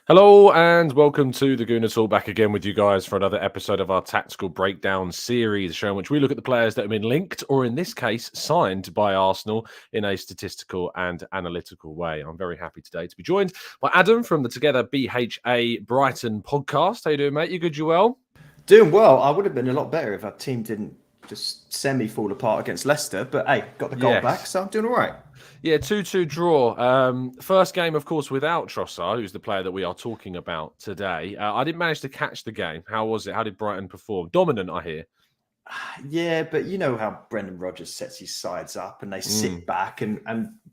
Hello and welcome to the Gooner Talk, back again with you guys for another episode of our Tactical Breakdown series, show in which we look at the players that have been linked, or in this case, signed by Arsenal in a statistical and analytical way. I'm very happy today to be joined by Adam from the Together BHA Brighton podcast. How you doing, mate? You good? You well? Doing well. I would have been a lot better if our team didn't just semi-fall apart against Leicester. But hey, got the goal back, so I'm doing all right. Yeah, 2-2 draw. First game, of course, without Trossard, who's the player that we are talking about today. I didn't manage to catch the game. How was it? How did Brighton perform? Dominant, I hear. Yeah, but you know how Brendan Rodgers sets his sides up and they sit back, and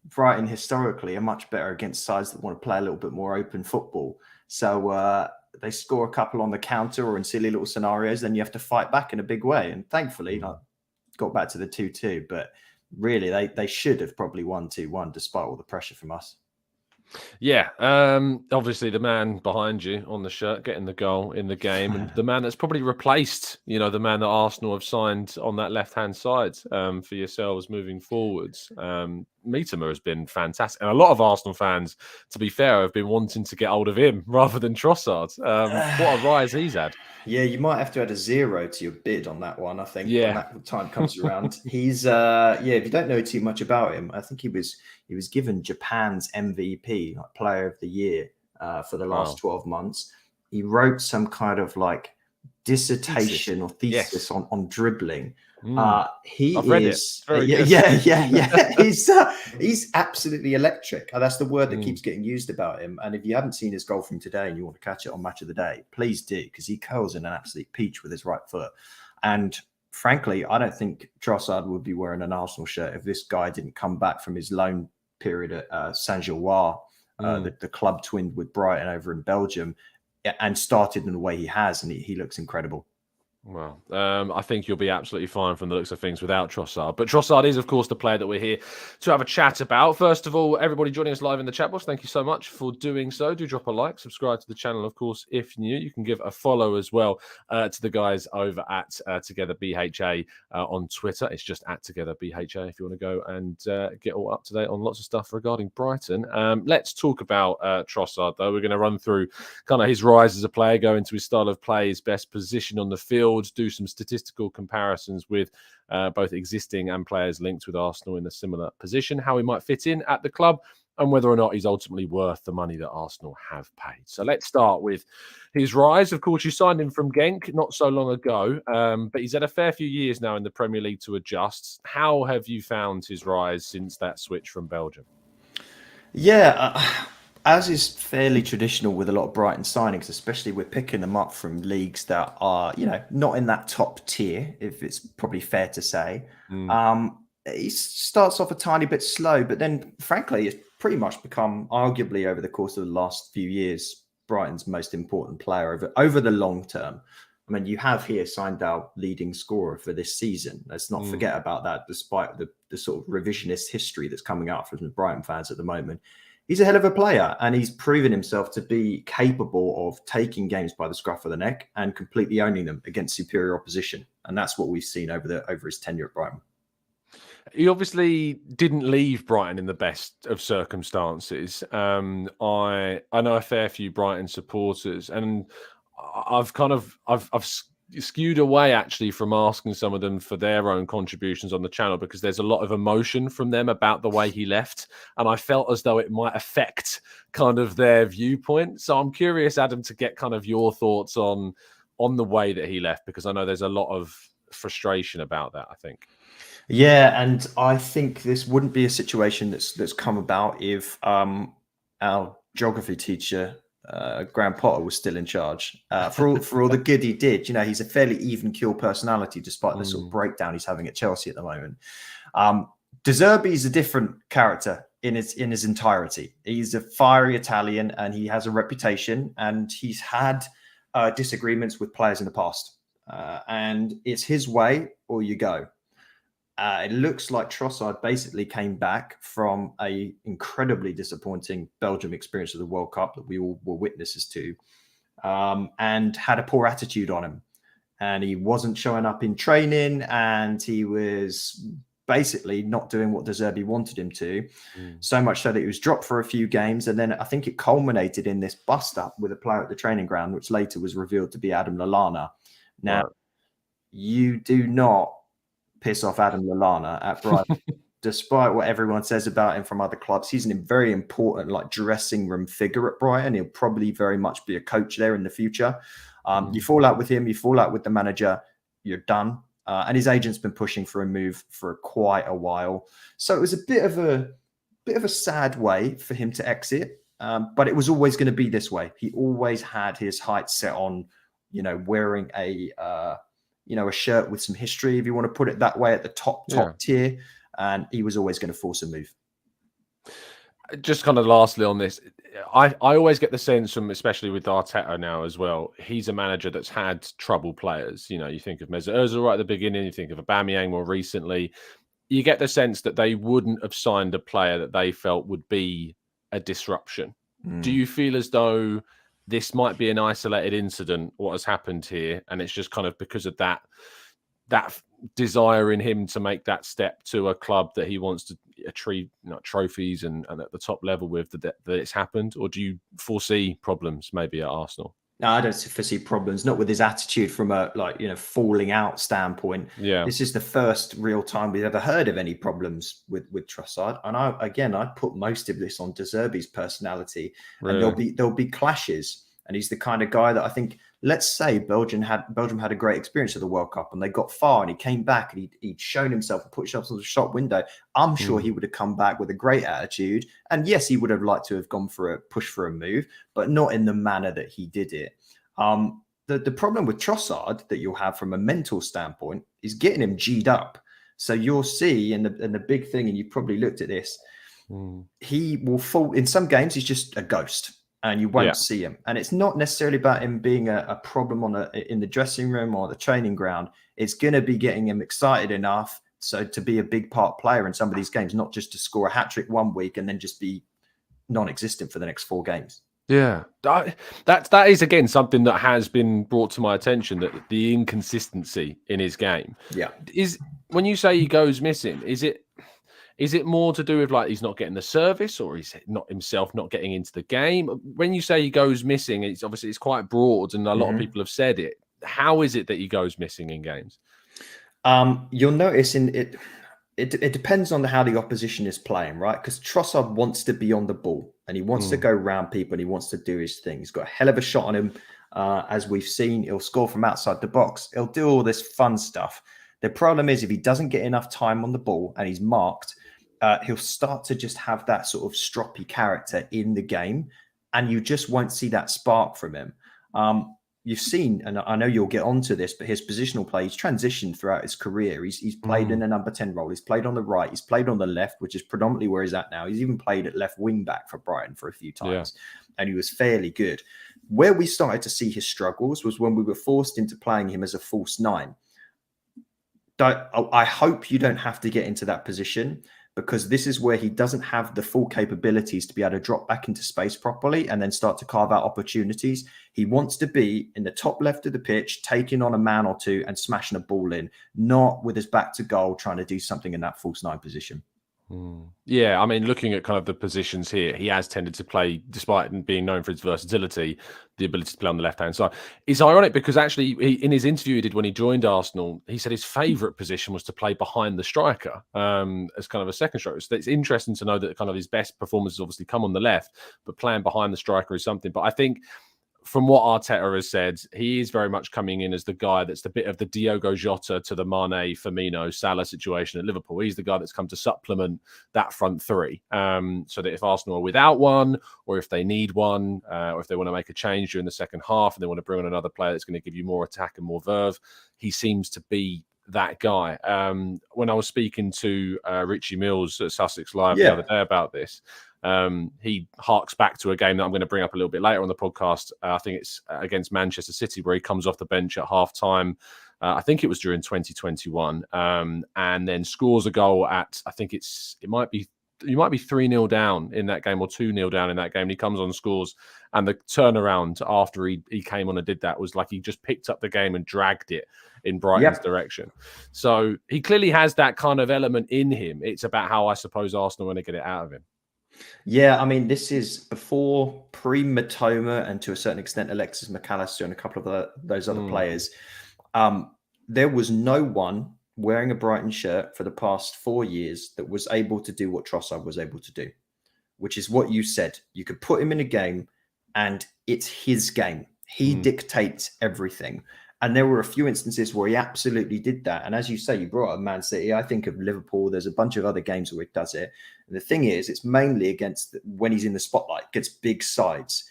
Brighton historically are much better against sides that want to play a little bit more open football. So they score a couple on the counter or in silly little scenarios, then you have to fight back in a big way. And thankfully, got back to the 2-2, but really they should have probably won 2-1 despite all the pressure from us. Yeah, obviously the man behind you on the shirt getting the goal in the game, and the man that's probably replaced, the man that Arsenal have signed on that left-hand side for yourselves moving forwards. Mitoma has been fantastic, and a lot of Arsenal fans, to be fair, have been wanting to get hold of him rather than Trossard. What a rise he's had. Yeah, you might have to add a 0 to your bid on that one, I think, Yeah. when that time comes around. He's if you don't know too much about him, I think he was given Japan's MVP, like Player of the Year, for the last 12 months. He wrote some kind of like dissertation or thesis on dribbling. I've read it. He's absolutely electric. That's the word that keeps getting used about him. And if you haven't seen his goal from today and you want to catch it on Match of the Day, please do, because he curls in an absolute peach with his right foot. And frankly, I don't think Trossard would be wearing an Arsenal shirt if this guy didn't come back from his loan period at Saint-Gilloise, the club twinned with Brighton over in Belgium, and started in the way he has, and he looks incredible. Well, I think you'll be absolutely fine from the looks of things without Trossard. But Trossard is, of course, the player that we're here to have a chat about. First of all, everybody joining us live in the chat box, thank you so much for doing so. Do drop a like, subscribe to the channel, of course, if new. You can give a follow as well to the guys over at Together BHA on Twitter. It's just at Together BHA if you want to go and get all up to date on lots of stuff regarding Brighton. Let's talk about Trossard, though. We're going to run through kind of his rise as a player, go into his style of play, his best position on the field, do some statistical comparisons with both existing and players linked with Arsenal in a similar position, how he might fit in at the club, and whether or not he's ultimately worth the money that Arsenal have paid. So let's start with his rise. Of course, you signed him from Genk not so long ago, but he's had a fair few years now in the Premier League to adjust. How have you found his rise since that switch from Belgium? Yeah, as is fairly traditional with a lot of Brighton signings, especially we're picking them up from leagues that are, not in that top tier, if it's probably fair to say. He starts off a tiny bit slow, but then, frankly, it's pretty much become, arguably over the course of the last few years, Brighton's most important player over the long term. I mean, you have here signed our leading scorer for this season. Let's not forget about that, despite the sort of revisionist history that's coming out from the Brighton fans at the moment. He's a hell of a player, and he's proven himself to be capable of taking games by the scruff of the neck and completely owning them against superior opposition. And that's what we've seen over his tenure at Brighton. He obviously didn't leave Brighton in the best of circumstances. I know a fair few Brighton supporters, and I've skewed away actually from asking some of them for their own contributions on the channel, because there's a lot of emotion from them about the way he left, and I felt as though it might affect kind of their viewpoint. So I'm curious, Adam, to get kind of your thoughts on the way that he left, because I know there's a lot of frustration about that, I think. Yeah, and I think this wouldn't be a situation that's come about if our geography teacher, Graham Potter, was still in charge. For all the good he did, he's a fairly even keel personality, despite the sort of breakdown he's having at Chelsea at the moment. De Zerbi is a different character in his entirety. He's a fiery Italian, and he has a reputation, and he's had disagreements with players in the past. And it's his way or you go. It looks like Trossard basically came back from a incredibly disappointing Belgium experience of the World Cup that we all were witnesses to, and had a poor attitude on him. And he wasn't showing up in training, and he was basically not doing what De Zerbi wanted him to. Mm. So much so that he was dropped for a few games. And then I think it culminated in this bust up with a player at the training ground, which later was revealed to be Adam Lallana. Now, Right. you do not piss off Adam Lallana at Brighton. Despite what everyone says about him from other clubs, he's a very important like dressing room figure at Brighton. He'll probably very much be a coach there in the future. You fall out with him, you fall out with the manager, you're done. And his agent's been pushing for a move for quite a while. So it was a bit of a sad way for him to exit. But it was always going to be this way. He always had his heights set on, wearing a shirt with some history, if you want to put it that way, at the top tier. And he was always going to force a move. Just kind of lastly on this, I always get the sense from, especially with Arteta now as well, he's a manager that's had trouble players. You think of Mesut Ozil right at the beginning, you think of Aubameyang more recently. You get the sense that they wouldn't have signed a player that they felt would be a disruption. Do you feel as though this might be an isolated incident, what has happened here, and it's just kind of because of that desire in him to make that step to a club that he wants to achieve trophies and at the top level with, that it's happened? Or do you foresee problems maybe at Arsenal? No, I don't foresee problems, not with his attitude from a falling out standpoint. Yeah. This is the first real time we've ever heard of any problems with Trossard. And I'd put most of this on De Zerbi's personality. Really? And there'll be clashes. And he's the kind of guy that I think, let's say Belgium had a great experience at the World Cup and they got far and he came back and he'd shown himself and put himself on the shop window. I'm sure he would have come back with a great attitude. And yes, he would have liked to have gone for a push for a move, but not in the manner that he did it. The problem with Trossard that you'll have from a mental standpoint is getting him G'd up. So you'll see, and the big thing, and you've probably looked at this, he will fall in some games. He's just a ghost. And you won't see him. And it's not necessarily about him being a problem in the dressing room or the training ground. It's going to be getting him excited enough to be a big part player in some of these games, not just to score a hat-trick one week and then just be non-existent for the next 4 games. Yeah, that is, again, something that has been brought to my attention, that the inconsistency in his game. Yeah. Is, when you say he goes missing, is it more to do with like he's not getting the service, or is it not himself not getting into the game? When you say he goes missing, it's quite broad, and a lot of people have said it. How is it that he goes missing in games? You'll notice it depends on how the opposition is playing, right? Because Trossard wants to be on the ball and he wants to go around people and he wants to do his thing. He's got a hell of a shot on him, as we've seen. He'll score from outside the box. He'll do all this fun stuff. The problem is if he doesn't get enough time on the ball and he's marked, he'll start to just have that sort of stroppy character in the game, and you just won't see that spark from him. You've seen, and I know you'll get onto this, but his positional play, he's transitioned throughout his career. He's played in a number 10 role. He's played on the right. He's played on the left, which is predominantly where he's at now. He's even played at left wing back for Brighton for a few times, and he was fairly good. Where we started to see his struggles was when we were forced into playing him as a false 9. I hope you don't have to get into that position, because this is where he doesn't have the full capabilities to be able to drop back into space properly and then start to carve out opportunities. He wants to be in the top left of the pitch, taking on a man or two and smashing a ball in, not with his back to goal, trying to do something in that false 9 position. Yeah, I mean, looking at kind of the positions here, he has tended to play, despite being known for his versatility, the ability to play on the left-hand side. It's ironic because actually in his interview he did when he joined Arsenal, he said his favourite position was to play behind the striker as kind of a second striker. So it's interesting to know that kind of his best performances obviously come on the left, but playing behind the striker is something. But I think from what Arteta has said, he is very much coming in as the guy that's the bit of the Diogo Jota to the Mane, Firmino, Salah situation at Liverpool. He's the guy that's come to supplement that front 3. So that if Arsenal are without one, or if they need one, or if they want to make a change during the second half and they want to bring on another player that's going to give you more attack and more verve, he seems to be that guy. When I was speaking to Richie Mills at Sussex Live the other day about this, he harks back to a game that I'm going to bring up a little bit later on the podcast. I think it's against Manchester City, where he comes off the bench at half-time. I think it was during 2021, and then scores a goal at, I think it might be 3-0 down in that game or 2-0 down in that game. And he comes on, scores, and the turnaround after he came on and did that was like he just picked up the game and dragged it in Brighton's direction. So he clearly has that kind of element in him. It's about how I suppose Arsenal want to get it out of him. Yeah, I mean, this is before pre-Matoma and to a certain extent Alexis McAllister and a couple of those other players. There was no one wearing a Brighton shirt for the past 4 years that was able to do what Trossard was able to do, which is what you said. You could put him in a game and it's his game. He dictates everything. And there were a few instances where he absolutely did that. And as you say, you brought up Man City. I think of Liverpool. There's a bunch of other games where he does it. And the thing is, it's mainly against when he's in the spotlight, against big sides.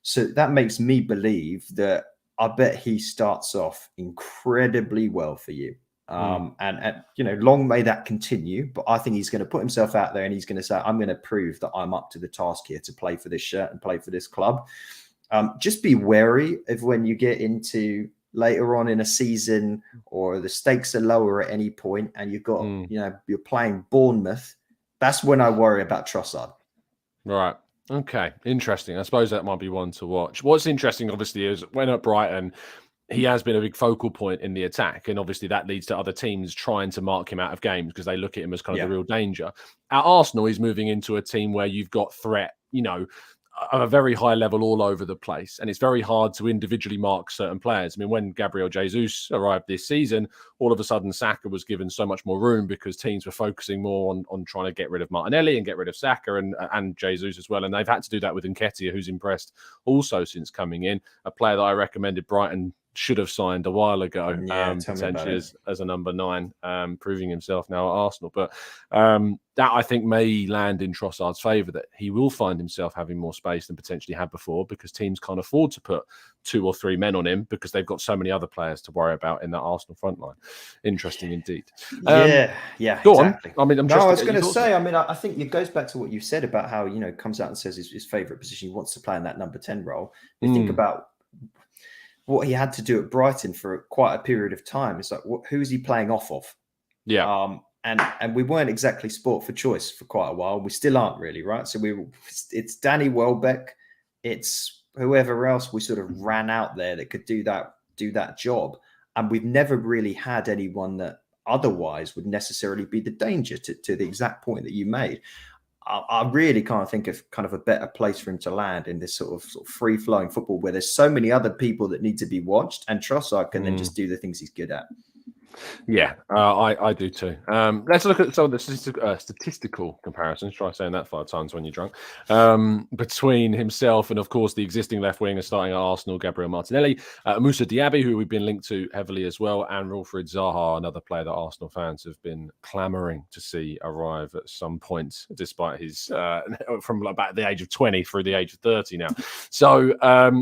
So that makes me believe that I bet he starts off incredibly well for you. And long may that continue. But I think he's going to put himself out there and he's going to say, I'm going to prove that I'm up to the task here to play for this shirt and play for this club. Just be wary of when you get into later on in a season or the stakes are lower at any point and you've got, you're playing Bournemouth. That's when I worry about Trossard. Right. Okay. Interesting. I suppose that might be one to watch. What's interesting, obviously, is when at Brighton, he has been a big focal point in the attack. And obviously that leads to other teams trying to mark him out of games because they look at him as kind of the real danger. At Arsenal, he's moving into a team where you've got threat, at a very high level all over the place. And it's very hard to individually mark certain players. I mean, when Gabriel Jesus arrived this season, all of a sudden Saka was given so much more room because teams were focusing more on trying to get rid of Martinelli and get rid of Saka and Jesus as well. And they've had to do that with Nketiah, who's impressed also since coming in, a player that I recommended Brighton should have signed a while ago, potentially as a number 9, proving himself now at Arsenal. But that I think may land in Trossard's favour, that he will find himself having more space than potentially had before because teams can't afford to put 2 or 3 men on him because they've got so many other players to worry about in that Arsenal front line. Interesting indeed. Go exactly. On. I mean, I was going to say, I think it goes back to what you said about how, comes out and says his favourite position, he wants to play in that number 10 role. You think about what he had to do at Brighton for quite a period of time. It's like, who is he playing off of? Yeah. And we weren't exactly sport for choice for quite a while. We still aren't really, right? So it's Danny Welbeck, it's whoever else we sort of ran out there that could do that job. And we've never really had anyone that otherwise would necessarily be the danger to the exact point that you made. I really can't think of kind of a better place for him to land in this sort of free-flowing football where there's so many other people that need to be watched, and Trossard can then just do the things he's good at. Yeah, I do too. Let's look at some of the statistical comparisons. Try saying that 5 times when you're drunk. Between himself and, of course, the existing left winger starting at Arsenal, Gabriel Martinelli, Moussa Diaby, who we've been linked to heavily as well, and Wilfried Zaha, another player that Arsenal fans have been clamouring to see arrive at some point, despite his from about the age of 20 through the age of 30 now. So,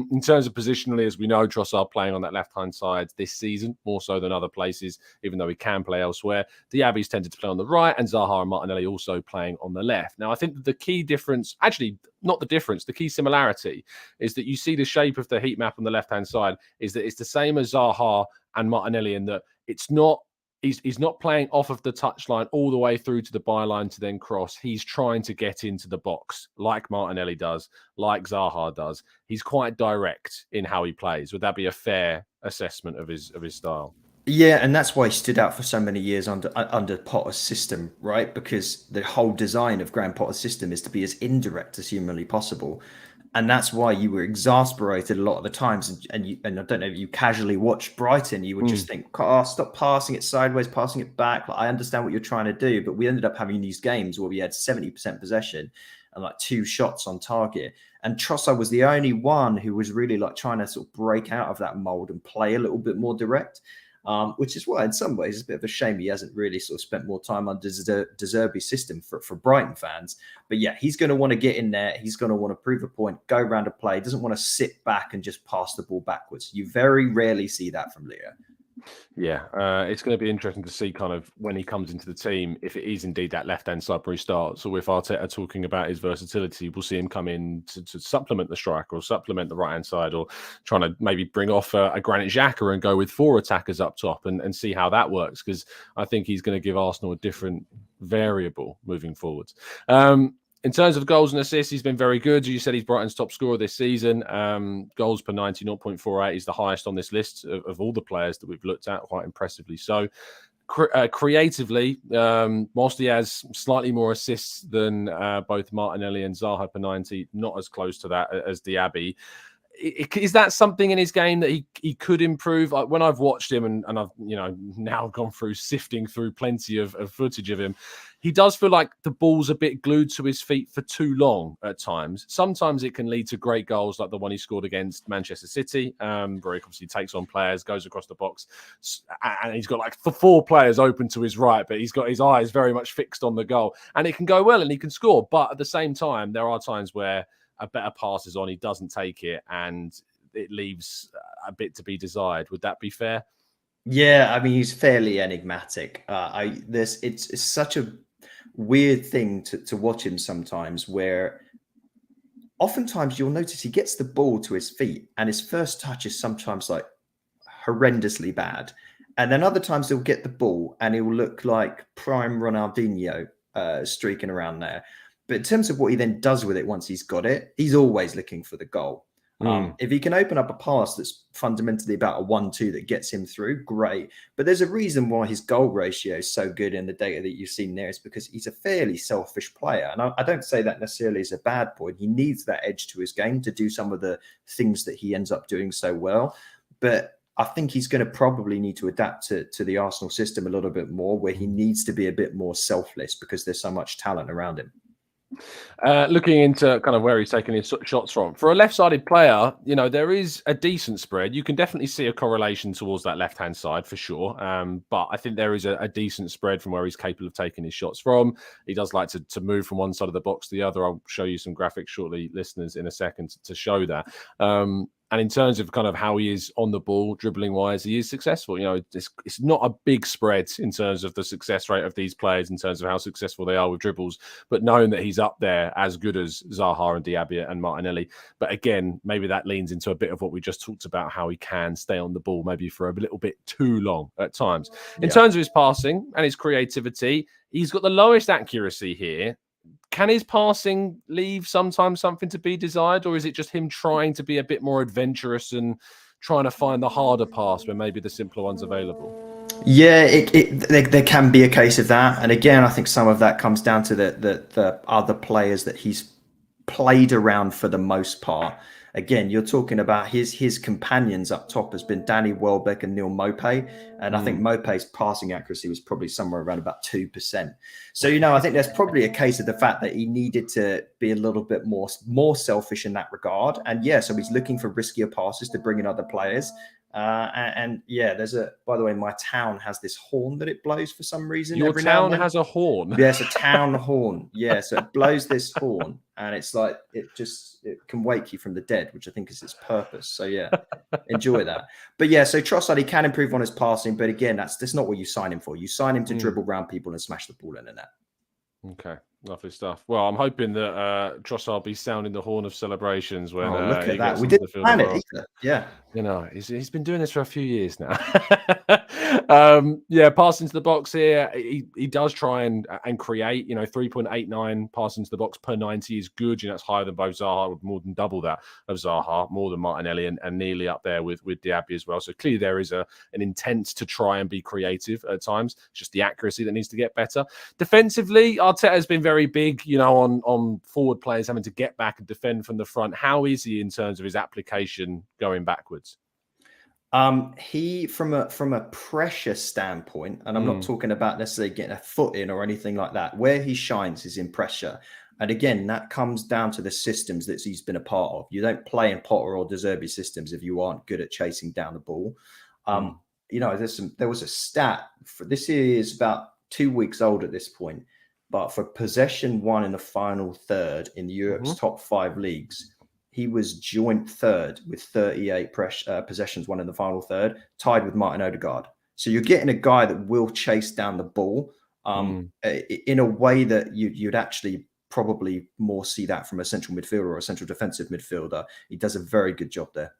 in terms of positionally, as we know, Trossard playing on that left-hand side this season, more so than other places, even though he can play elsewhere. Diaby's tended to play on the right, and Zaha and Martinelli also playing on the left. Now, I think the key difference, actually, not the difference, the key similarity is that you see the shape of the heat map on the left-hand side is that it's the same as Zaha and Martinelli in that it's not, he's not playing off of the touchline all the way through to the byline to then cross. He's trying to get into the box like Martinelli does, like Zaha does. He's quite direct in how he plays. Would that be a fair assessment of his style? Yeah, and that's why he stood out for so many years under Potter's system, right? Because the whole design of Graham Potter's system is to be as indirect as humanly possible. And that's why you were exasperated a lot of the times. And I don't know, if you casually watch Brighton, you would just think, oh, stop passing it sideways, passing it back. Like, I understand what you're trying to do. But we ended up having these games where we had 70% possession and like 2 shots on target. And Trossard was the only one who was really like trying to sort of break out of that mold and play a little bit more direct. Which is why in some ways it's a bit of a shame he hasn't really sort of spent more time under De Zerbi's system for Brighton fans. But yeah, he's going to want to get in there. He's going to want to prove a point, go around a play. He doesn't want to sit back and just pass the ball backwards. You very rarely see that from Leo. Yeah, it's going to be interesting to see kind of when he comes into the team, if it is indeed that left-hand side where he starts, or if Arteta talking about his versatility, we'll see him come in to supplement the striker or supplement the right-hand side, or trying to maybe bring off a Granit Xhaka and go with 4 attackers up top and see how that works, because I think he's going to give Arsenal a different variable moving forwards. In terms of goals and assists, he's been very good. You said he's Brighton's top scorer this season. Goals per 90, 0.48 is the highest on this list of all the players that we've looked at, quite impressively so. Creatively, whilst he has slightly more assists than both Martinelli and Zaha per 90, not as close to that as Diaby. Is that something in his game that he could improve? Like when I've watched him and I've now gone through sifting through plenty of footage of him, he does feel like the ball's a bit glued to his feet for too long at times. Sometimes it can lead to great goals like the one he scored against Manchester City, where he obviously takes on players, goes across the box, and he's got like 4 players open to his right, but he's got his eyes very much fixed on the goal, and it can go well and he can score. But at the same time, there are times where a better pass is on, he doesn't take it, and it leaves a bit to be desired. Would that be fair? Yeah, I mean, he's fairly enigmatic. It's such a weird thing to watch him sometimes, where oftentimes you'll notice he gets the ball to his feet and his first touch is sometimes like horrendously bad. And then other times he'll get the ball and he'll look like prime Ronaldinho streaking around there. But in terms of what he then does with it once he's got it, he's always looking for the goal. If he can open up a pass that's fundamentally about a 1-2 that gets him through, great. But there's a reason why his goal ratio is so good in the data that you've seen there. Is because he's a fairly selfish player. And I don't say that necessarily as a bad point. He needs that edge to his game to do some of the things that he ends up doing so well. But I think he's going to probably need to adapt to the Arsenal system a little bit more, where he needs to be a bit more selfless because there's so much talent around him. Looking into kind of where he's taking his shots from, for a left-sided player, there is a decent spread. You can definitely see a correlation towards that left-hand side for sure. But I think there is a decent spread from where he's capable of taking his shots from. He does like to move from one side of the box to the other. I'll show you some graphics shortly, listeners, in a second to show that. And in terms of kind of how he is on the ball, dribbling wise, he is successful. It's not a big spread in terms of the success rate of these players, in terms of how successful they are with dribbles, but knowing that he's up there as good as Zaha and Diaby and Martinelli. But again, maybe that leans into a bit of what we just talked about, how he can stay on the ball maybe for a little bit too long at times. In terms of his passing and his creativity, he's got the lowest accuracy here. Can his passing leave sometimes something to be desired, or is it just him trying to be a bit more adventurous and trying to find the harder pass when maybe the simpler one's available? Yeah, there can be a case of that. And again, I think some of that comes down to the other players that he's played around for the most part. Again, you're talking about his companions up top has been Danny Welbeck and Neil Maupay. And I think Maupay's passing accuracy was probably somewhere around about 2%. So, I think there's probably a case of the fact that he needed to be a little bit more selfish in that regard. And yeah, so he's looking for riskier passes to bring in other players. And yeah, by the way, my town has this horn that it blows for some reason. Your town has a horn? Yeah, it's a town horn. Yeah, so it blows this horn and it's like, it can wake you from the dead, which I think is its purpose. So yeah, enjoy that. But yeah, so Trossard, he can improve on his passing, but again, that's not what you sign him for. You sign him to dribble around people and smash the ball in the net. Okay, lovely stuff. Well, I'm hoping that Trossard will be sounding the horn of celebrations when look at that. We didn't plan it either. Yeah. He's been doing this for a few years now. Pass into the box here. He does try and create. 3.89 pass into the box per 90 is good. That's higher than both Zaha, more than double that of Zaha, more than Martinelli, and nearly up there with Diaby as well. So clearly there is an intent to try and be creative at times. It's just the accuracy that needs to get better. Defensively, Arteta has been very big, on forward players having to get back and defend from the front. How is he in terms of his application going backwards? He from a pressure standpoint, and I'm not talking about necessarily getting a foot in or anything like that. Where he shines is in pressure. And again, that comes down to the systems that he's been a part of. You don't play in Potter or De Zerbi systems if you aren't good at chasing down the ball. There was a stat this is about 2 weeks old at this point, but for possession won in the final third in Europe's top 5 leagues, he was joint third with 38 possessions, won in the final third, tied with Martin Odegaard. So you're getting a guy that will chase down the ball in a way that you'd actually probably more see that from a central midfielder or a central defensive midfielder. He does a very good job there.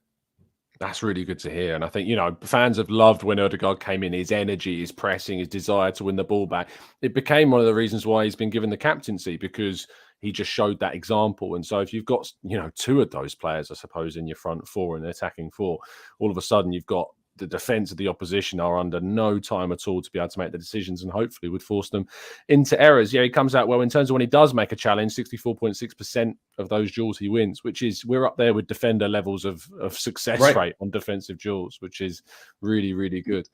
That's really good to hear. And I think, fans have loved when Odegaard came in, his energy, his pressing, his desire to win the ball back. It became one of the reasons why he's been given the captaincy, because he just showed that example. And so if you've got, two of those players, I suppose, in your front four and the attacking four, all of a sudden you've got the defence of the opposition are under no time at all to be able to make the decisions, and hopefully would force them into errors. Yeah, he comes out well in terms of when he does make a challenge. 64.6% of those duels he wins, which is, we're up there with defender levels of success rate on defensive duels, which is really, really good.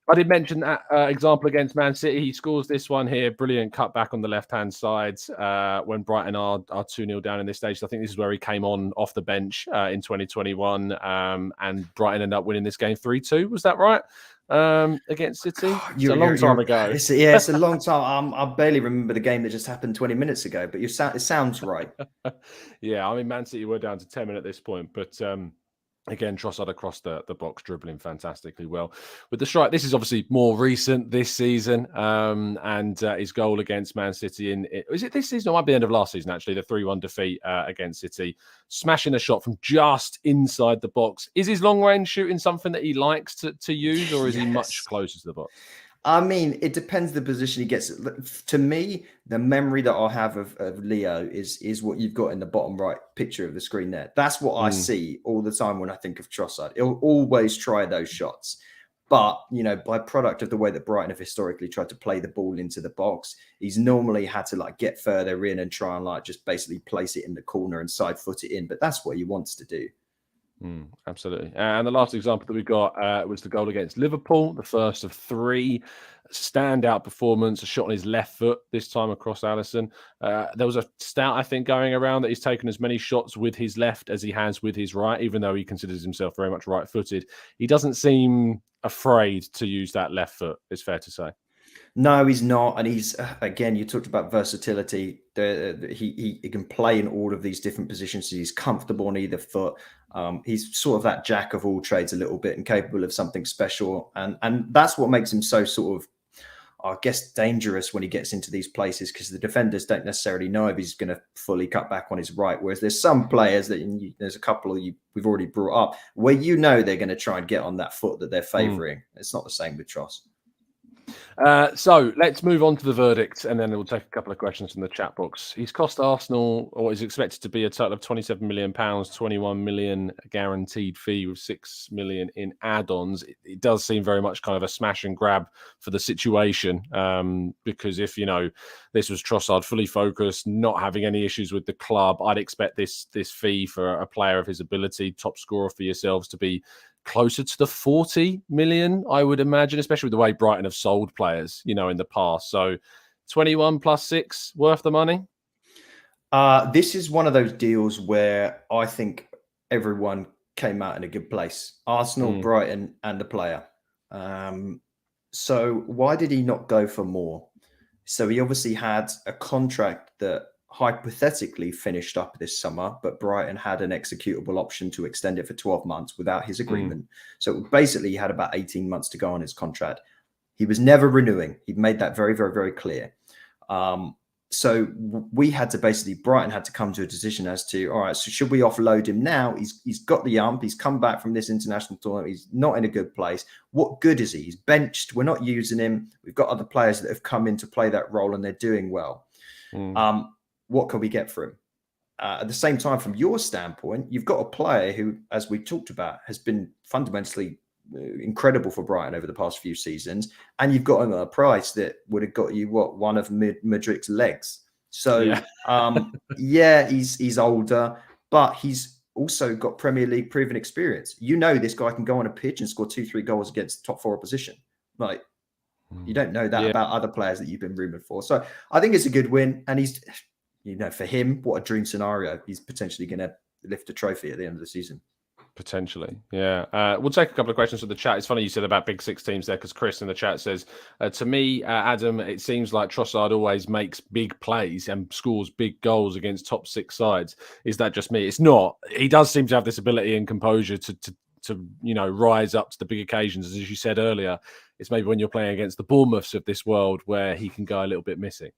I did mention that example against Man City. He scores this one here. Brilliant cutback on the left-hand side when Brighton are 2-0 down in this stage. So I think this is where he came on off the bench in 2021, and Brighton ended up winning this game 3-2. Was that right? Against City? It's a long time ago. It's a long time. I barely remember the game that just happened 20 minutes ago, but it sounds right. Yeah, I mean, Man City were down to 10 men at this point, but... Again, Trossard across the box, dribbling fantastically well with the strike. This is obviously more recent this season, and his goal against Man City is it this season? It might be the end of last season, actually, the 3-1 defeat against City, smashing a shot from just inside the box. Is his long-range shooting something that he likes to use, or is he much closer to the box? I mean, it depends the position he gets. To me, the memory that I have of Leo is what you've got in the bottom right picture of the screen there. That's what I see all the time when I think of Trossard. He'll always try those shots. But, by product of the way that Brighton have historically tried to play the ball into the box, he's normally had to get further in and try and just basically place it in the corner and side foot it in. But that's what he wants to do. Absolutely. And the last example that we got was the goal against Liverpool, the first of three. Standout performance, a shot on his left foot, this time across Alisson. There was a stat, I think, going around that he's taken as many shots with his left as he has with his right, even though he considers himself very much right-footed. He doesn't seem afraid to use that left foot, it's fair to say. No, he's not. And he's, again, you talked about versatility. He can play in all of these different positions. He's comfortable on either foot. He's sort of that jack of all trades a little bit and capable of something special. And that's what makes him so sort of, I guess, dangerous when he gets into these places, because the defenders don't necessarily know if he's going to fully cut back on his right. Whereas there's some players that there's a couple of we've already brought up where they're going to try and get on that foot that they're favouring. It's not the same with Tross. So let's move on to the verdict, and then we'll take a couple of questions from the chat box. He's cost Arsenal what is expected to be a total of £27 million, 21 million guaranteed fee with 6 million in add-ons. It does seem very much kind of a smash and grab for the situation, because if this was Trossard fully focused, not having any issues with the club, I'd expect this fee for a player of his ability, top scorer for yourselves, to be closer to the 40 million, I would imagine, especially with the way Brighton have sold players, in the past. So 21 plus 6, worth the money? This is one of those deals where I think everyone came out in a good place. Arsenal, Brighton, and the player. So why did he not go for more? So he obviously had a contract that hypothetically finished up this summer, but Brighton had an executable option to extend it for 12 months without his agreement. So basically he had about 18 months to go on his contract. He was never renewing. He'd made that very, very, very clear. So Brighton had to come to a decision as to, all right, so should we offload him now? He's got the ump. He's come back from this international tournament. He's not in a good place. What good is he? He's benched. We're not using him. We've got other players that have come in to play that role and they're doing well. What can we get for him? At the same time, from your standpoint, you've got a player who, as we talked about, has been fundamentally incredible for Brighton over the past few seasons, and you've got him at a price that would have got you one of Mudryk's legs. So he's older, but he's also got Premier League proven experience. This guy can go on a pitch and score 2-3 goals against top 4 opposition. You don't know that about other players that you've been rumoured for. So I think it's a good win, and he's, for him, what a dream scenario. He's potentially going to lift a trophy at the end of the season. Potentially, yeah. We'll take a couple of questions from the chat. It's funny you said about Big Six teams there, because Chris in the chat says, to me, Adam, it seems like Trossard always makes big plays and scores big goals against top six sides. Is that just me? It's not. He does seem to have this ability and composure to rise up to the big occasions. As you said earlier, it's maybe when you're playing against the Bournemouths of this world where he can go a little bit missing.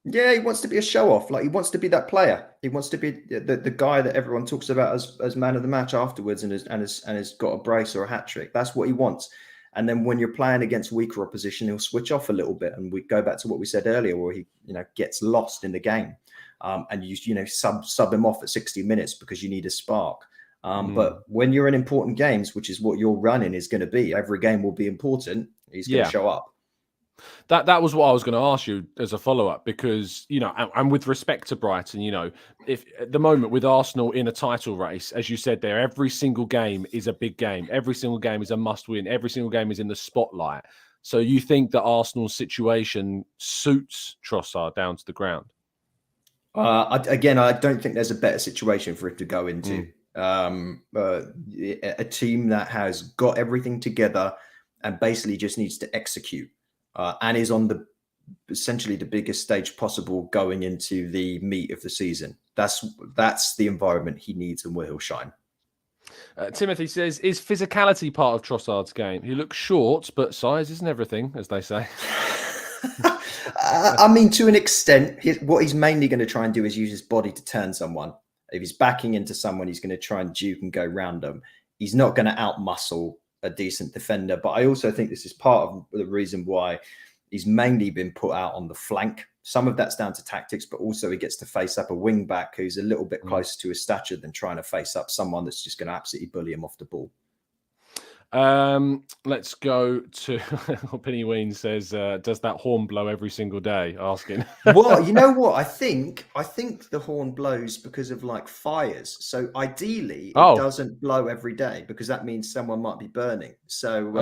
Yeah, he wants to be a show-off. Like, he wants to be that player. He wants to be the guy that everyone talks about as man of the match afterwards, and has got a brace or a hat trick. That's what he wants. And then when you're playing against weaker opposition, he'll switch off a little bit, and we go back to what we said earlier, where he gets lost in the game, and you sub him off at 60 minutes because you need a spark. But when you're in important games, which is what your running is going to be, every game will be important. He's going to show up. That was what I was going to ask you as a follow-up, because, and with respect to Brighton, if at the moment with Arsenal in a title race, as you said there, every single game is a big game. Every single game is a must-win. Every single game is in the spotlight. So you think that Arsenal's situation suits Trossard down to the ground? I don't think there's a better situation for him to go into. A team that has got everything together and basically just needs to execute. And is on essentially the biggest stage possible going into the meat of the season. That's the environment he needs and where he'll shine. Timothy says, is physicality part of Trossard's game? He looks short, but size isn't everything, as they say. I mean, to an extent, what he's mainly going to try and do is use his body to turn someone. If he's backing into someone, he's going to try and juke and go round them. He's not going to outmuscle a decent defender, but I also think this is part of the reason why he's mainly been put out on the flank. Some of that's down to tactics, but also he gets to face up a wing back who's a little bit closer to his stature than trying to face up someone that's just going to absolutely bully him off the ball. Let's go to Penny Ween says, does that horn blow every single day? Asking. Well, you know what? I think the horn blows because of like fires. So ideally it doesn't blow every day, because that means someone might be burning. So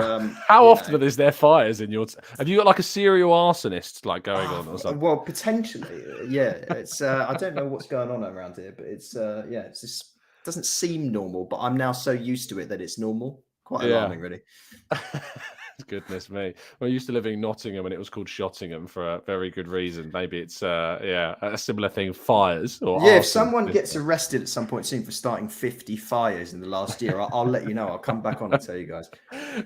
how often is there fires in your have you got like a serial arsonist like going on or something? Well, potentially, yeah. It's I don't know what's going on around here, but it's it's just doesn't seem normal, but I'm now so used to it that it's normal. Quite alarming, really. Goodness me. Well, I used to live in Nottingham and it was called Shottingham for a very good reason. Maybe it's a similar thing, fires. Or if someone gets arrested at some point soon for starting 50 fires in the last year, I'll let you know. I'll come back on and tell you guys.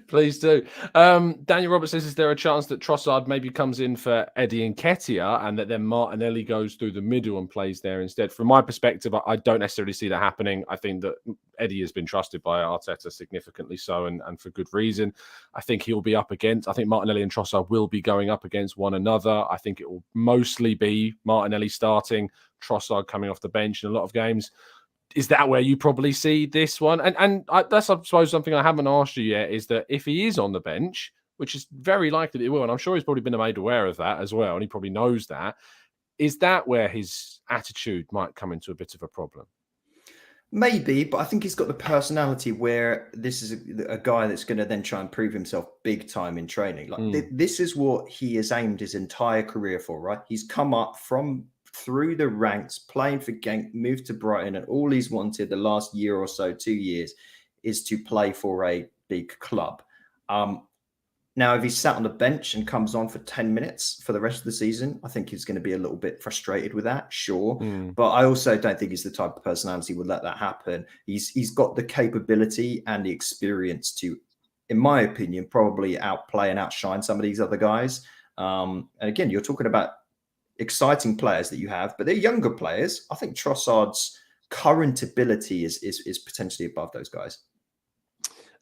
Please do. Daniel Roberts says, is there a chance that Trossard maybe comes in for Eddie Nketiah and that then Martinelli goes through the middle and plays there instead? From my perspective, I don't necessarily see that happening. I think that Eddie has been trusted by Arteta significantly so, and for good reason. I think he'll be up against, I think Martinelli and Trossard will be going up against one another. I think it will mostly be Martinelli starting, Trossard coming off the bench in a lot of games. Is that where you probably see this one? And that's, I suppose, something I haven't asked you yet, is that if he is on the bench, which is very likely that he will, and I'm sure he's probably been made aware of that as well, and he probably knows that, is that where his attitude might come into a bit of a problem? Maybe, but I think he's got the personality where this is a guy that's going to then try and prove himself big time in training. Like this is what he has aimed his entire career for, right? He's come up through the ranks, playing for Genk, moved to Brighton, and all he's wanted the last year or so, 2 years, is to play for a big club. Now, if he's sat on the bench and comes on for 10 minutes for the rest of the season, I think he's going to be a little bit frustrated with that, sure. But I also don't think he's the type of personality who would let that happen. He's got the capability and the experience to, in my opinion, probably outplay and outshine some of these other guys. And again, you're talking about exciting players that you have, but they're younger players. I think Trossard's current ability is potentially above those guys.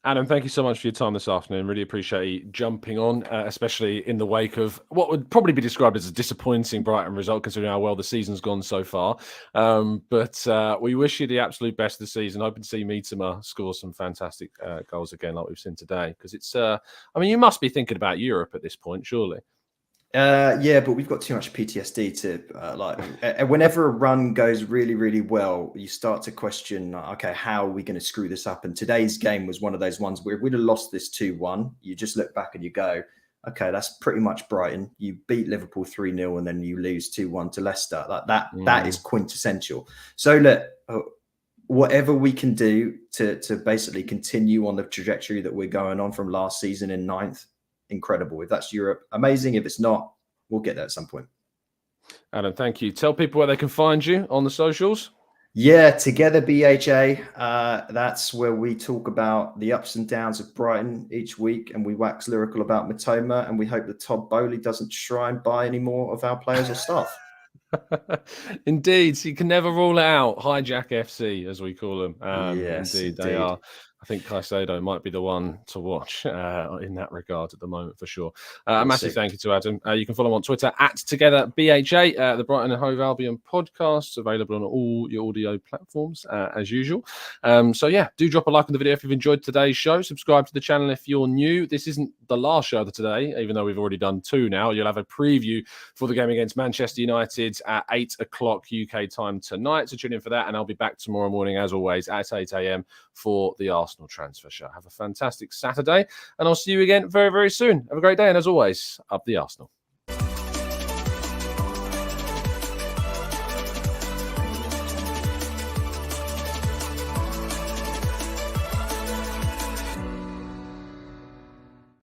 Adam, thank you so much for your time this afternoon. Really appreciate you jumping on, especially in the wake of what would probably be described as a disappointing Brighton result, considering how well the season's gone so far. But we wish you the absolute best this season. Hoping to see Mitoma score some fantastic goals again, like we've seen today. Because it's, you must be thinking about Europe at this point, surely. Yeah, but we've got too much PTSD to whenever a run goes really, really well, you start to question, okay, how are we going to screw this up? And today's game was one of those ones where if we'd have lost this 2-1, you just look back and you go, okay, that's pretty much Brighton. You beat Liverpool 3-0 and then you lose 2-1 to Leicester. That is quintessential. So look, whatever we can do to basically continue on the trajectory that we're going on from last season in 9th, incredible. If that's Europe, amazing. If it's not, we'll get there at some point. Adam, thank you. Tell people where they can find you on the socials. Yeah, Together BHA. That's where we talk about the ups and downs of Brighton each week, and we wax lyrical about Matoma, and we hope that Todd Bowley doesn't try and buy any more of our players or staff. Indeed, so you can never rule it out. Hijack FC, as we call them. Yes, indeed, they are. I think Caicedo might be the one to watch in that regard at the moment, for sure. A massive thank you to Adam. You can follow him on Twitter at TogetherBHA, the Brighton and Hove Albion podcast, available on all your audio platforms, as usual. So, yeah, do drop a like on the video if you've enjoyed today's show. Subscribe to the channel if you're new. This isn't the last show of today, even though we've already done 2 now. You'll have a preview for the game against Manchester United at 8 o'clock UK time tonight. So tune in for that, and I'll be back tomorrow morning, as always, at 8 a.m. for the Arsenal transfer show. Have a fantastic Saturday, and I'll see you again very, very soon. Have a great day, and as always, up the Arsenal.